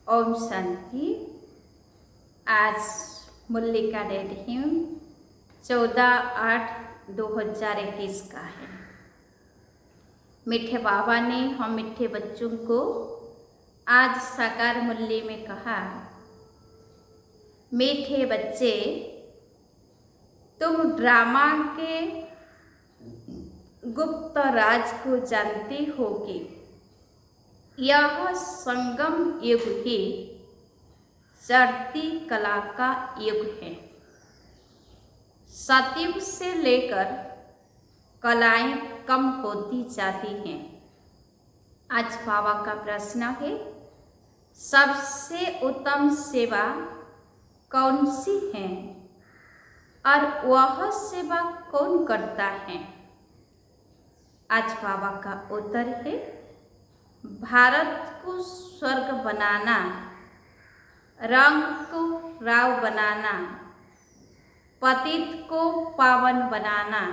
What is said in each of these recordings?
ओम शांति। आज मूल्य का डेट है 14/8/2021 का है। मीठे बाबा ने हम मीठे बच्चों को आज साकार मूल्य में कहा, मीठे बच्चे, तुम ड्रामा के गुप्त राज को जानते हो कि यह संगम युग ही चढ़ती कला का युग है। सतयुग से लेकर कलाएं कम होती जाती हैं। आज बाबा का प्रश्न है, सबसे उत्तम सेवा कौन सी है और वह सेवा कौन करता है? आज बाबा का उत्तर है, भारत को स्वर्ग बनाना, रंग को राव बनाना, पतित को पावन बनाना,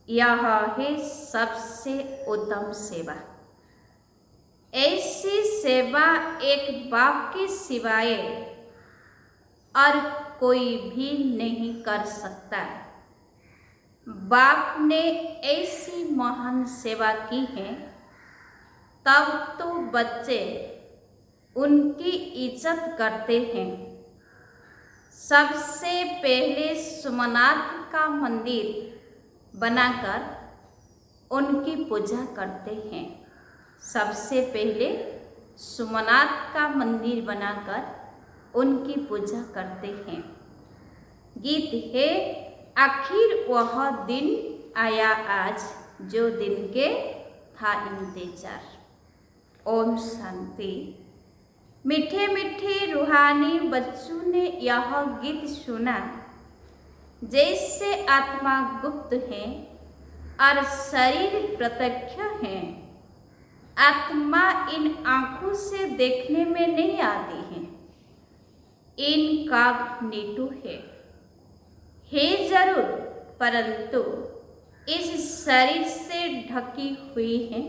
यह है सबसे उत्तम सेवा। ऐसी सेवा एक बाप के सिवाय और कोई भी नहीं कर सकता। बाप ने ऐसी महान सेवा की है, तब तो बच्चे उनकी इज्जत करते हैं। सबसे पहले सोमनाथ का मंदिर बनाकर उनकी पूजा करते हैं। सबसे पहले सोमनाथ का मंदिर बनाकर उनकी पूजा करते हैं। गीत है, आखिर वह दिन आया आज जो दिन के था इंतजार। ओम शांति। मीठे मीठे रूहानी बच्चों ने यह गीत सुना। जैसे आत्मा गुप्त है और शरीर प्रत्यक्ष है। आत्मा इन आंखों से देखने में नहीं आती है, इनकॉग्निटो है जरूर, परंतु इस शरीर से ढकी हुई है।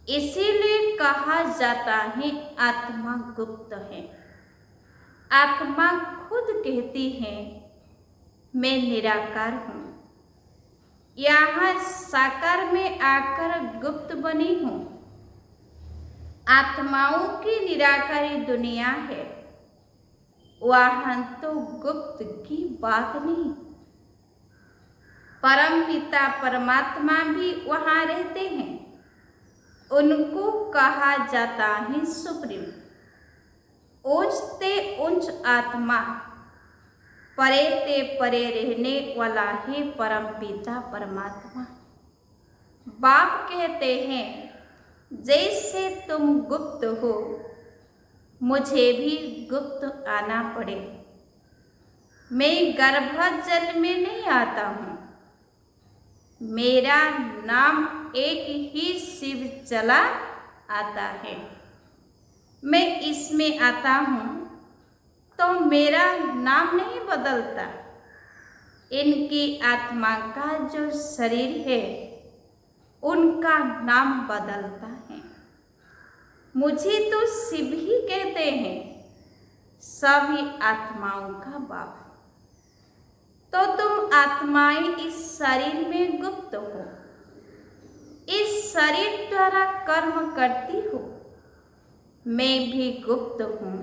इसीलिए कहा जाता है आत्मा गुप्त है। आत्मा खुद कहती है, मैं निराकार हूँ, यहाँ साकार में आकर गुप्त बनी हूँ। आत्माओं की निराकारी दुनिया है, वहाँ तो गुप्त की बात नहीं। परम पिता परमात्मा भी वहाँ रहते हैं। उनको कहा जाता है सुप्रीम, ऊंचते ऊंच आत्मा, परे ते परे रहने वाला है परम पिता परमात्मा। बाप कहते हैं, जैसे तुम गुप्त हो, मुझे भी गुप्त आना पड़े। मैं गर्भजल में नहीं आता हूँ। मेरा नाम एक ही शिव चला आता है। मैं इसमें आता हूँ तो मेरा नाम नहीं बदलता। इनकी आत्मा का जो शरीर है, उनका नाम बदलता है। मुझे तो शिव ही कहते हैं, सभी आत्माओं का बाप। तो तुम आत्माएं इस शरीर में गुप्त हो, इस शरीर द्वारा कर्म करती हो। मैं भी गुप्त हूँ।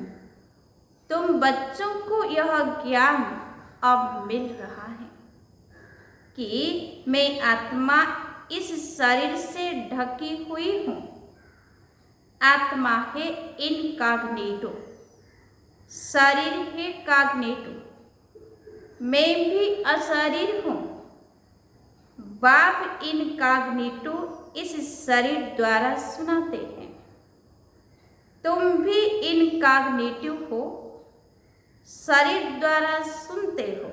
तुम बच्चों को यह ज्ञान अब मिल रहा है कि मैं आत्मा इस शरीर से ढकी हुई हूँ। आत्मा है इनकॉग्निटो, शरीर है कॉग्निटो। मैं भी अशरीर हूँ। बाप इनकॉग्निटो इस शरीर द्वारा सुनाते हैं। तुम भी इनकॉग्निटो हो, शरीर द्वारा सुनते हो।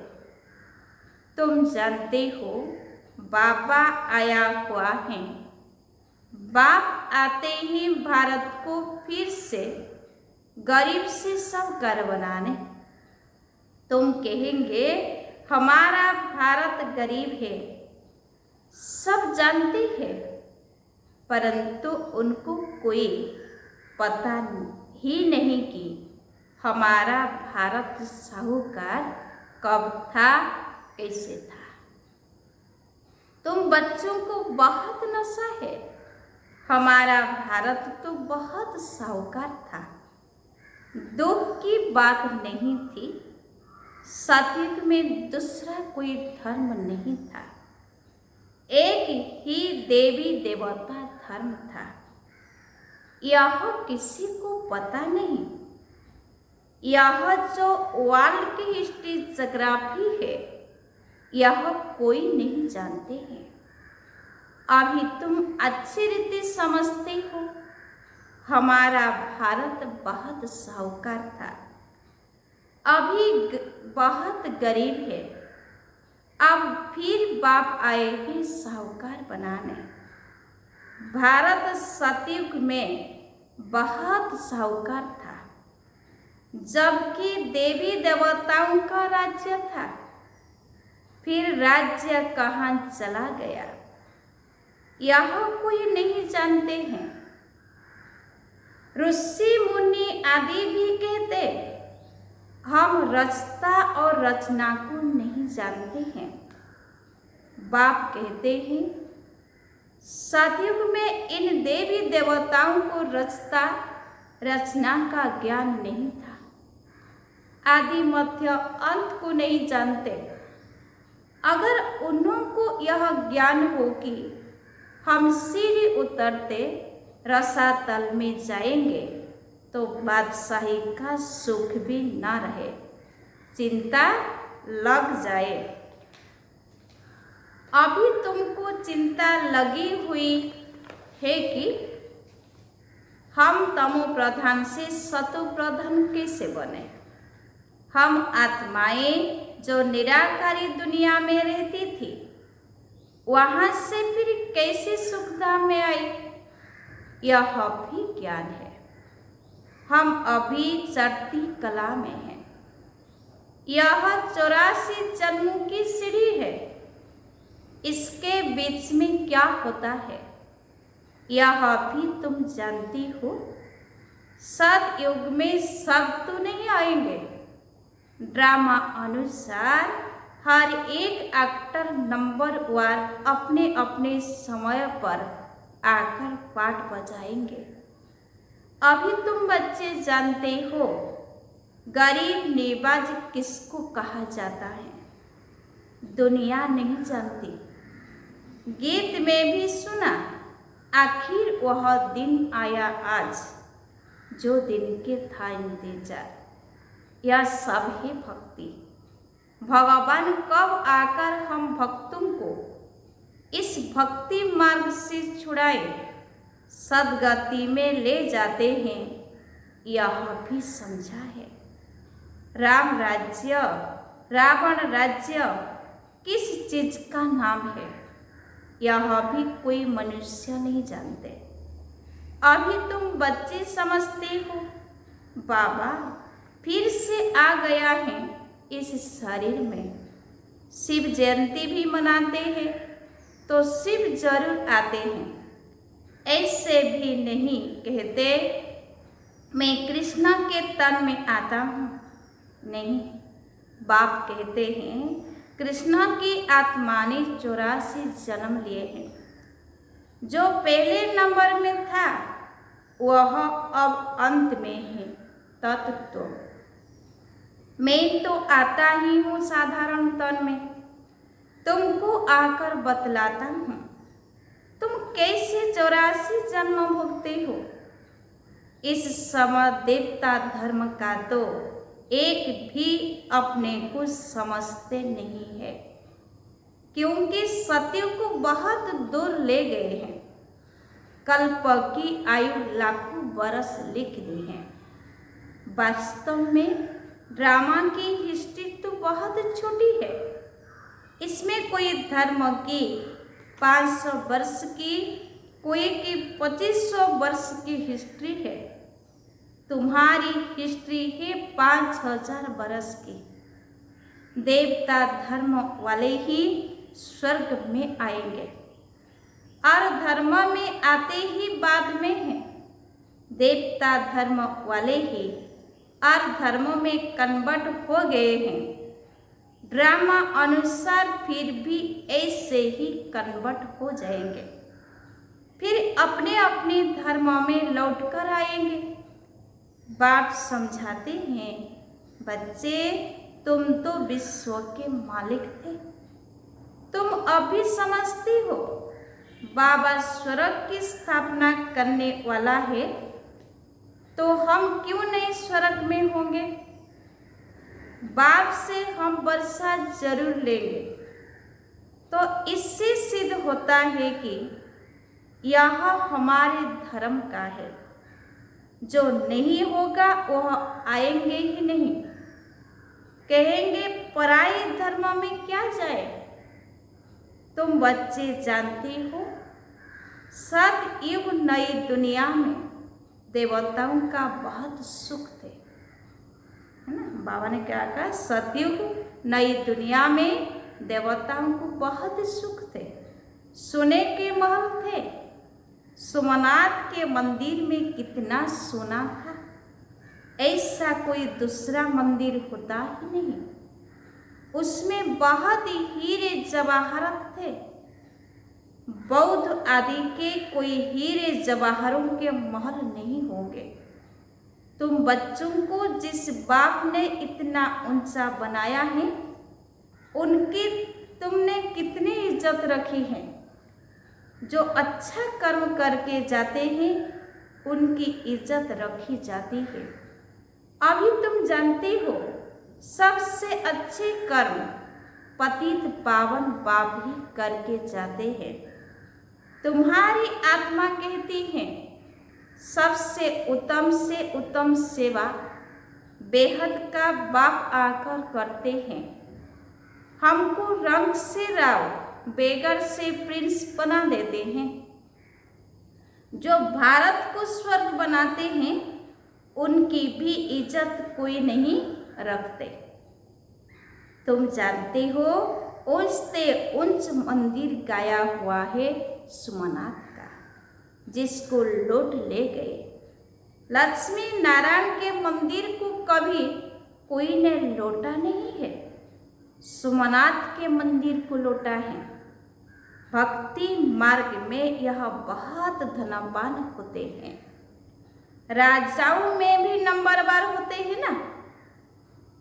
तुम जानते हो बाबा आया हुआ है। बाप आते ही भारत को फिर से गरीब से सब घर बनाने। तुम कहेंगे, हमारा भारत गरीब है, सब जानते हैं, परंतु उनको कोई पता ही नहीं कि हमारा भारत साहूकार कब था, कैसे था। तुम बच्चों को बहुत नशा है। हमारा भारत तो बहुत साहूकार था। दुख की बात नहीं थी। सतयुग में दूसरा कोई धर्म नहीं था। एक ही देवी देवता धर्म था। यह किसी को पता नहीं। यह जो वर्ल्ड की हिस्ट्री ज्योग्राफी है, यह कोई नहीं जानते हैं। अभी तुम अच्छी रीति समझते हो। हमारा भारत बहुत साहूकार था, अभी बहुत गरीब है। अब फिर बाप आए हैं साहूकार बनाने। भारत सतयुग में बहुत साहूकार था, जबकि देवी देवताओं का राज्य था। फिर राज्य कहाँ चला गया, यह कोई नहीं जानते हैं। ऋषि मुनि आदि भी कहते, हम रचता और रचना को नहीं जानते हैं। बाप कहते हैं, सतयुग में इन देवी देवताओं को रचता रचना का ज्ञान नहीं था। आदि मध्य अंत को नहीं जानते। अगर उन्हों को यह ज्ञान हो कि हम सीढ़ी उतरते रसातल में जाएंगे, तो बादशाही का सुख भी न रहे, चिंता लग जाए। अभी तुमको चिंता लगी हुई है कि हम तमो प्रधान से सतो प्रधान कैसे बने। हम आत्माएं जो निराकारी दुनिया में रहती थी, वहां से फिर कैसे सुखधाम में आई, यह भी ज्ञान है। हम अभी चढ़ती कला में हैं। यह 84 जन्मों की सीढ़ी है। इसके बीच में क्या होता है, यह भी तुम जानती हो। सतयुग में सब तो नहीं आएंगे। ड्रामा अनुसार हर एक एक्टर नंबर वार अपने अपने समय पर आकर पाठ बजाएंगे। अभी तुम बच्चे जानते हो गरीब नेबाज किसको कहा जाता है, दुनिया नहीं जानती। गीत में भी सुना, आखिर वह दिन आया आज, जो दिन के था इंतजार। यह सब है भक्ति। भगवान कब आकर हम भक्तों को इस भक्ति मार्ग से छुड़ाए सदगति में ले जाते हैं, यह भी समझा है। राम राज्य रावण राज्य किस चीज का नाम है, यह भी कोई मनुष्य नहीं जानते। अभी तुम बच्चे समझते हो बाबा फिर से आ गया है इस शरीर में। शिव जयंती भी मनाते हैं तो शिव जरूर आते हैं। ऐसे भी नहीं कहते मैं कृष्णा के तन में आता हूँ। नहीं, बाप कहते हैं कृष्णा की आत्मा ने 84 जन्म लिए हैं। जो पहले नंबर में था वह अब अंत में है। तत्व मैं तो आता ही हूँ साधारण तन में। तुमको आकर बतलाता हूँ, तुम कैसे 84 जन्म भोगते हो। इस समय देवता धर्म का तो एक भी अपने को समझते नहीं है, क्योंकि सत्य को बहुत दूर ले गए हैं। कल्प की आयु लाखों बरस लिख दी है। वास्तव में ड्रामा की हिस्ट्री तो बहुत छोटी है। इसमें कोई धर्म की 500 वर्ष की, कोई की 2500 वर्ष की हिस्ट्री है। तुम्हारी हिस्ट्री है 5000 वर्ष की। देवता धर्म वाले ही स्वर्ग में आएंगे और धर्म में आते ही बाद में है। देवता धर्म वाले ही और धर्मों में कन्वर्ट हो गए हैं। ड्रामा अनुसार फिर भी ऐसे ही कन्वर्ट हो जाएंगे, फिर अपने अपने धर्मों में लौट कर आएंगे। बाप समझाते हैं, बच्चे तुम तो विश्व के मालिक थे, तुम अभी समझती हो बाबा स्वर्ग की स्थापना करने वाला है, तो हम क्यों नहीं स्वर्ग में होंगे। बाप से हम वर्षा जरूर लेंगे। तो इससे सिद्ध होता है कि यह हमारे धर्म का है, जो नहीं होगा वह आएंगे ही नहीं। कहेंगे पराये धर्म में क्या जाए। तुम बच्चे जानती हो, सतयुग नई दुनिया में देवताओं का बहुत सुख थे, है ना। बाबा ने क्या कहा, सतयुग नई दुनिया में देवताओं को बहुत सुख थे, सोने के महल थे। सोमनाथ के मंदिर में कितना सोना था, ऐसा कोई दूसरा मंदिर होता ही नहीं। उसमें बहुत ही हीरे जवाहरात थे। बौद्ध आदि के कोई हीरे जवाहरों के महल नहीं होंगे। तुम बच्चों को जिस बाप ने इतना ऊंचा बनाया है, उनकी तुमने कितनी इज्जत रखी है। जो अच्छा कर्म करके जाते हैं उनकी इज्जत रखी जाती है। अभी तुम जानती हो, सबसे अच्छे कर्म पतित पावन बाप ही करके जाते हैं। तुम्हारी आत्मा कहती है, सबसे से उत्तम सेवा बेहद का बाप आकर करते हैं। हमको रंग से राव, बेगर से प्रिंस बना देते हैं। जो भारत को स्वर्ग बनाते हैं उनकी भी इज्जत कोई नहीं रखते। तुम जानते हो, ऊंचते ऊंच मंदिर गाया हुआ है सोमनाथ का, जिसको लूट ले गए। लक्ष्मी नारायण के मंदिर को कभी कोई ने लूटा नहीं है, सोमनाथ के मंदिर को लूटा है। भक्ति मार्ग में यह बहुत धनवान होते हैं। राजाओं में भी नंबरवार होते हैं ना।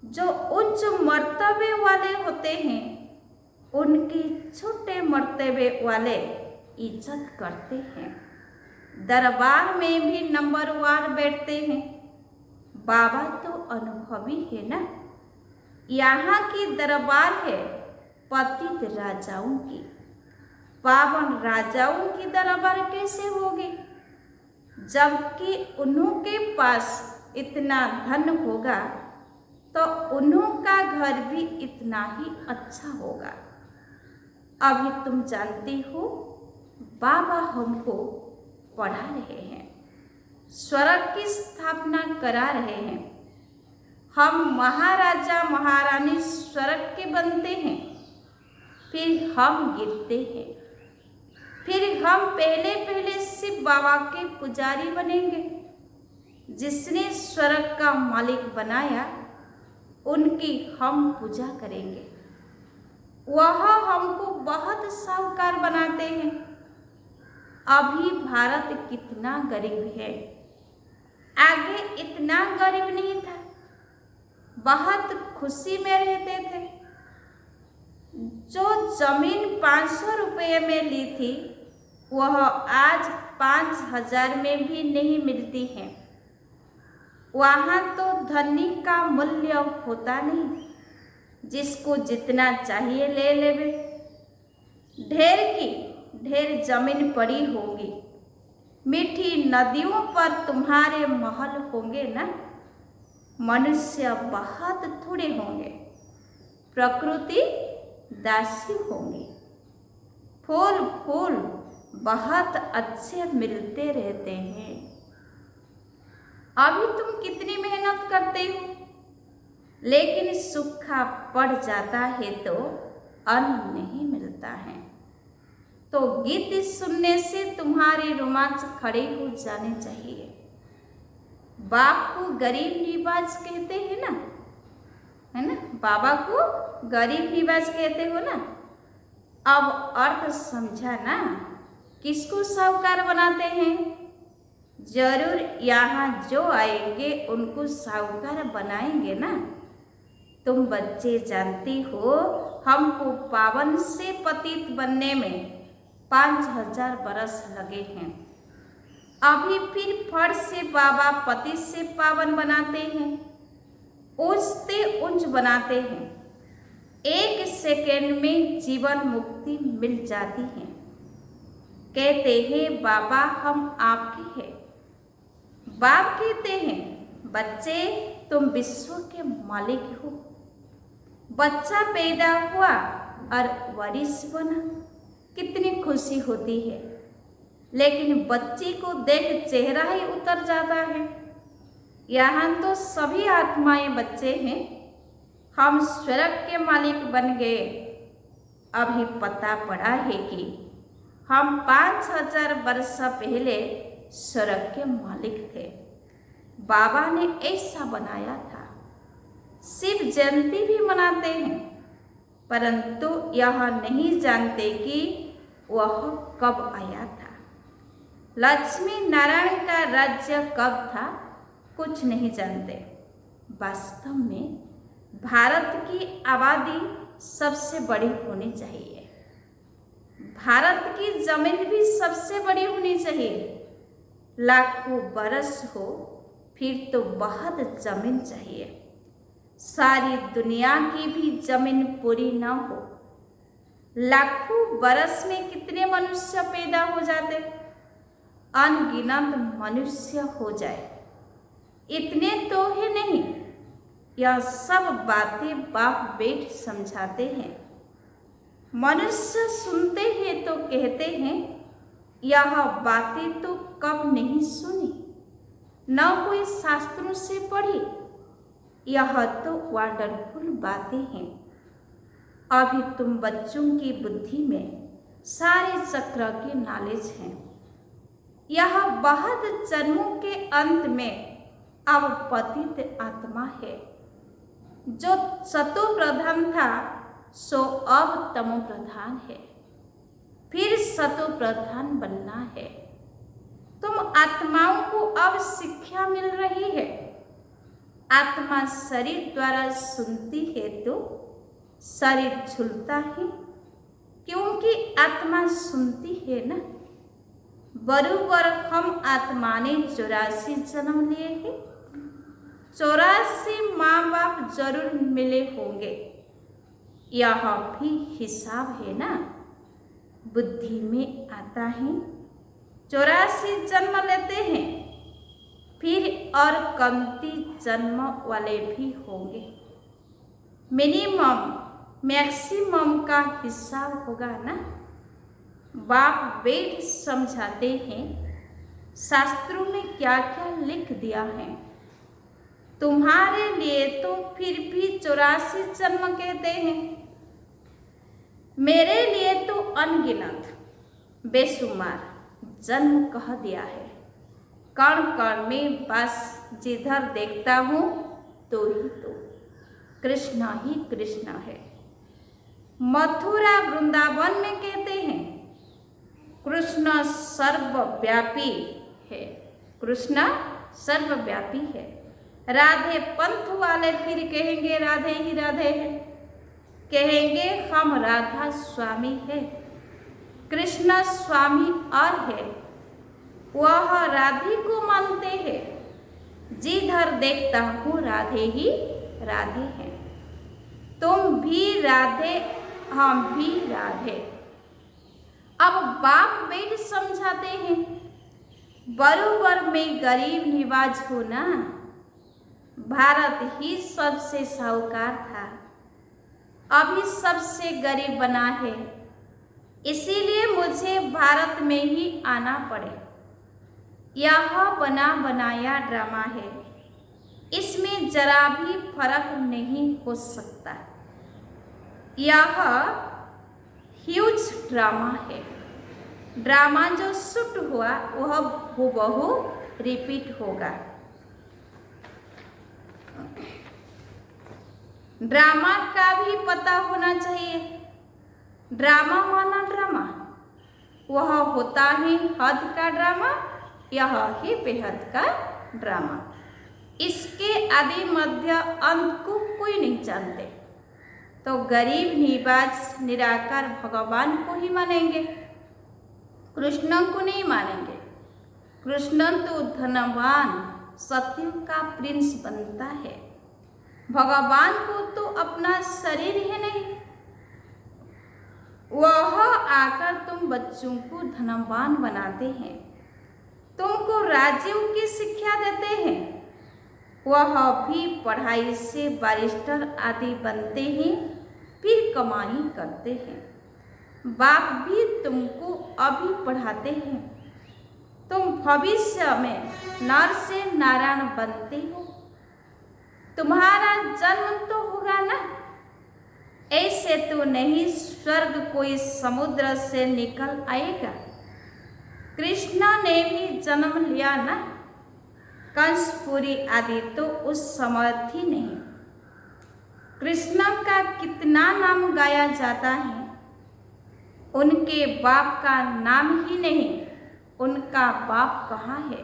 जो उच्च मर्तबे वाले होते हैं उनकी छोटे मर्तबे वाले इज्जत करते हैं। दरबार में भी नंबरवार बैठते हैं। बाबा तो अनुभवी है ना। यहाँ की दरबार है पतित राजाओं की, पावन राजाओं की दरबार कैसे होगी, जबकि उन्हों के पास इतना धन होगा तो उन्हों का घर भी इतना ही अच्छा होगा। अभी तुम जानती हो, बाबा हमको पढ़ा रहे हैं, स्वर्ग की स्थापना करा रहे हैं। हम महाराजा महारानी स्वर्ग के बनते हैं, फिर हम गिरते हैं, फिर हम पहले पहले शिव बाबा के पुजारी बनेंगे। जिसने स्वर्ग का मालिक बनाया उनकी हम पूजा करेंगे। वह हमको बहुत साहूकार बनाते हैं। अभी भारत कितना गरीब है, आगे इतना गरीब नहीं था, बहुत खुशी में रहते थे। जो जमीन 500 रुपये में ली थी वह आज 5000 में भी नहीं मिलती है। वहाँ तो धनी का मूल्य होता नहीं, जिसको जितना चाहिए ले लेवे। ढेर की ढेर जमीन पड़ी होगी, मीठी नदियों पर तुम्हारे महल होंगे ना। मनुष्य बहुत थोड़े होंगे, प्रकृति दासी होंगी। फूल फूल बहुत अच्छे मिलते रहते हैं। अभी तुम कितनी मेहनत करते हो, लेकिन सूखा पड़ जाता है तो अन्न नहीं मिलता है। तो गीत सुनने से तुम्हारे रोमांच खड़े हो जाने चाहिए। बाप को गरीब निवाज कहते हैं ना, है ना, बाबा को गरीब निवाज कहते हो ना। अब अर्थ समझा ना, किसको साहूकार बनाते हैं? जरूर यहाँ जो आएंगे उनको साहूकार बनाएंगे ना। तुम बच्चे जानती हो हमको पावन से पतित बनने में 5000 बरस लगे हैं। अभी फिर फट से बाबा पतित से पावन बनाते हैं, ऊंचते ऊंच बनाते हैं। 1 सेकेंड में जीवन मुक्ति मिल जाती है। कहते हैं बाबा हम आपके हैं। बाप कहते हैं बच्चे तुम विश्व के मालिक हो। बच्चा पैदा हुआ और वारिस बना, कितनी खुशी होती है। लेकिन बच्ची को देख चेहरा ही उतर जाता है। यहाँ तो सभी आत्माएं बच्चे हैं। हम स्वर्ग के मालिक बन गए। अभी पता पड़ा है कि हम 5000 वर्ष पहले स्वर्ग के मालिक थे। बाबा ने ऐसा बनाया था। शिव जयंती भी मनाते हैं, परंतु यह नहीं जानते कि वह कब आया था। लक्ष्मी नारायण का राज्य कब था, कुछ नहीं जानते। वास्तव में भारत की आबादी सबसे बड़ी होनी चाहिए। भारत की जमीन भी सबसे बड़ी होनी चाहिए। लाखों बरस हो फिर तो बहुत जमीन चाहिए। सारी दुनिया की भी जमीन पूरी न हो। लाखों बरस में कितने मनुष्य पैदा हो जाते, अनगिनत मनुष्य हो जाए। इतने तो है नहीं। यह सब बातें बाप बेट समझाते हैं। मनुष्य सुनते हैं तो कहते हैं यह बातें तो कब नहीं सुनी, न कोई शास्त्रों से पढ़ी। यह तो वंडरफुल बातें हैं। अभी तुम बच्चों की बुद्धि में सारे चक्र के नॉलेज हैं। यह बहुत जन्मों के अंत में अब पतित आत्मा है। जो सतो प्रधान था सो अब तमो प्रधान है। फिर सतो प्रधान बनना है। तुम आत्माओं को अब शिक्षा मिल रही है। आत्मा शरीर द्वारा सुनती है तो शरीर झूलता है, क्योंकि आत्मा सुनती है ना। बरूबर हम आत्मा ने 84 जन्म लिए हैं। 84 माँ बाप जरूर मिले होंगे। यह भी हिसाब है ना, बुद्धि में आता है। 84 जन्म लेते हैं, फिर और कमती जन्म वाले भी होंगे। मिनिमम मैक्सिमम का हिसाब होगा ना। बाप बेट समझाते हैं शास्त्रों में क्या क्या लिख दिया है। तुम्हारे लिए तो फिर भी 84 जन्म कहते हैं। मेरे लिए तो अनगिनत बेशुमार जन्म कह दिया है। कण कण में बस जिधर देखता हूँ तो ही तो कृष्ण ही कृष्ण है। मथुरा वृंदावन में कहते हैं कृष्ण सर्वव्यापी है। कृष्ण सर्वव्यापी है। राधे पंथ वाले फिर कहेंगे राधे ही राधे है। कहेंगे हम राधा स्वामी है। कृष्ण स्वामी और है, वह राधे को मानते हैं। जिधर देखता हूँ राधे ही राधे हैं। तुम भी राधे, हम भी राधे। अब बाप बेट समझाते हैं बरूबर में गरीब निवाज हो ना। भारत ही सबसे साहूकार था, अभी सबसे गरीब बना है। इसीलिए मुझे भारत में ही आना पड़े। यह बना बनाया ड्रामा है, इसमें जरा भी फर्क नहीं हो सकता। यह ह्यूज ड्रामा है। ड्रामा जो शूट हुआ वह हूबहू रिपीट होगा। ड्रामा का भी पता होना चाहिए। ड्रामा माना ड्रामा, वह होता है हद का ड्रामा, यह है बेहद का ड्रामा। इसके आदि मध्य अंत को कोई नहीं जानते, तो गरीब निवाज निराकार भगवान को ही मानेंगे, कृष्ण को नहीं मानेंगे। कृष्ण तो धनवान सत्यु का प्रिंस बनता है, भगवान को तो अपना शरीर ही नहीं, वह आकर तुम बच्चों को धनवान बनाते हैं, तुमको राज्यों की शिक्षा देते हैं, वह भी पढ़ाई से बैरिस्टर आदि बनते हैं, फिर कमाई करते हैं। बाप भी तुमको अभी पढ़ाते हैं, तुम भविष्य में नर से नारायण बनते हो, तुम्हारा जन्म तो होगा ना। ऐसे तो नहीं स्वर्ग कोई समुद्र से निकल आएगा। कृष्ण ने भी जन्म लिया ना, कंसपुरी आदि तो उस समय थी नहीं। कृष्ण का कितना नाम गाया जाता है, उनके बाप का नाम ही नहीं, उनका बाप कहाँ है।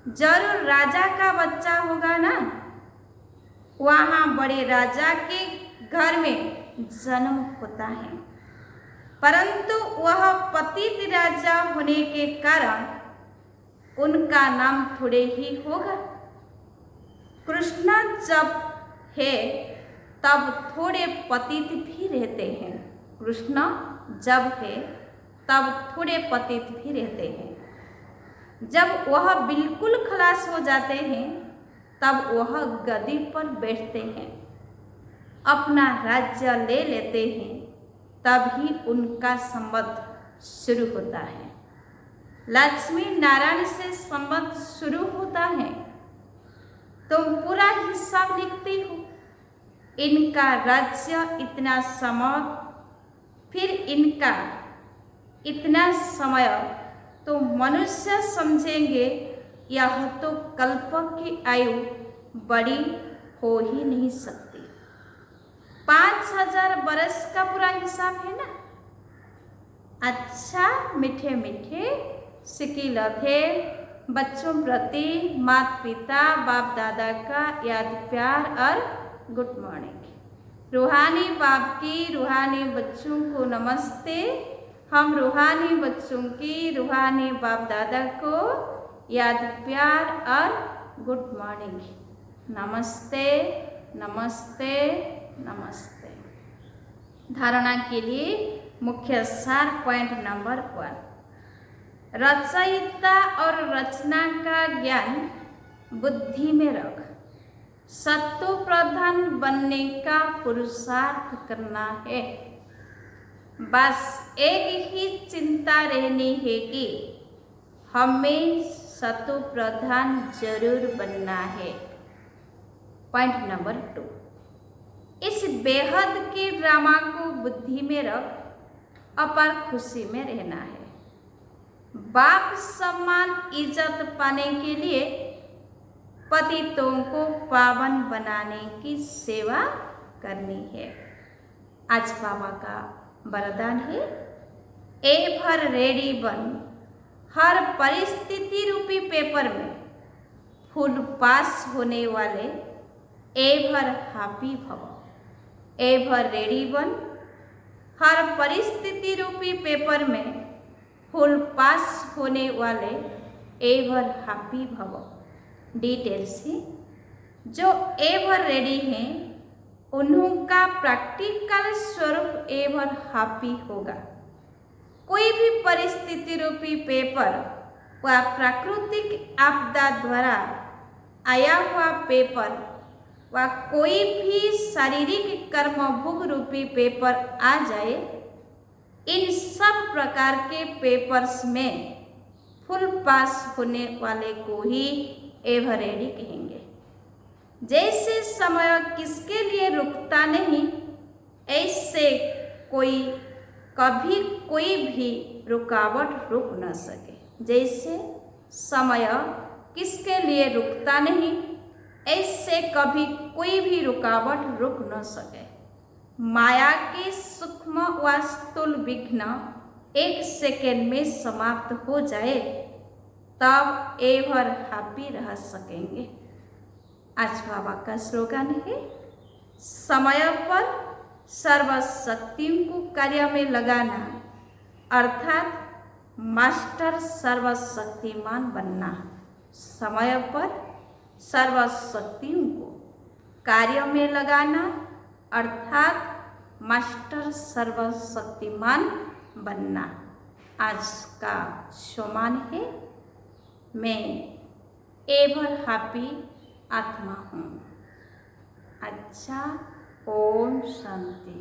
जरूर राजा का बच्चा होगा ना, वहाँ बड़े राजा के घर में जन्म होता है, परंतु वह पतित राजा होने के कारण उनका नाम थोड़े ही होगा। कृष्ण जब है तब थोड़े पतित भी रहते हैं, कृष्ण जब है तब थोड़े पतित भी रहते हैं। जब वह बिल्कुल खलास हो जाते हैं तब वह गद्दी पर बैठते हैं, अपना राज्य ले लेते हैं, तभी उनका संबंध शुरू होता है। लक्ष्मी नारायण से संबंध शुरू होता है। तुम पूरा हिसाब लिखती हो, इनका राज्य इतना समय, फिर इनका इतना समय, तो मनुष्य समझेंगे यह तो कल्प की आयु बड़ी हो ही नहीं सकती। 5000 बरस का पूरा हिसाब है ना। अच्छा, मीठे मीठे सिकिल थे बच्चों प्रति माता पिता बाप दादा का याद प्यार और गुड मॉर्निंग। रूहानी बाप की रूहानी बच्चों को नमस्ते। हम रूहानी बच्चों की रूहानी बाप दादा को याद प्यार और गुड मॉर्निंग, नमस्ते नमस्ते नमस्ते। धारणा के लिए मुख्य सार पॉइंट नंबर 1, रचयिता और रचना का ज्ञान बुद्धि में रख, सत्व प्रधान बनने का पुरुषार्थ करना है। बस एक ही चिंता रहनी है कि हमें सत्व प्रधान जरूर बनना है। पॉइंट नंबर 2, इस बेहद के ड्रामा को बुद्धि में रख, अपार खुशी में रहना है। बाप सम्मान इज्जत पाने के लिए पतितों को पावन बनाने की सेवा करनी है। आज बाबा का वरदान है, एवर रेडी बन, हर परिस्थिति रूपी पेपर में फुल पास होने वाले एवर हैप्पी भव। एवर रेडी बन, हर परिस्थिति रूपी पेपर में फुल पास होने वाले एवर हैप्पी भव। डिटेल्स है, जो एवर रेडी हैं उन्हों का प्रैक्टिकल स्वरूप एवर हैप्पी होगा। कोई भी परिस्थिति रूपी पेपर व प्राकृतिक आपदा द्वारा आया हुआ पेपर व कोई भी शारीरिक कर्म भोग रूपी पेपर आ जाए, इन सब प्रकार के पेपर्स में फुल पास होने वाले को ही एवर रेडी कहेंगे। जैसे समय किसके लिए रुकता नहीं, ऐसे कोई कभी कोई भी रुकावट रुक न सके। जैसे समय किसके लिए रुकता नहीं, ऐसे कभी कोई भी रुकावट रुक न सके। माया के सूक्ष्म व स्थूल विघ्न एक सेकेंड में समाप्त हो जाए तब एवर हैप्पी रह सकेंगे। आज बाबा का स्लोगन है, समय पर सर्वशक्तियों को कार्य में लगाना अर्थात मास्टर सर्वशक्तिमान बनना। समय पर सर्वशक्तियों को कार्य में लगाना अर्थात मास्टर सर्वशक्तिमान बनना। आज का सम्मान है, मैं एवर हैप्पी आत्मा हूँ। अच्छा, ओम शांति।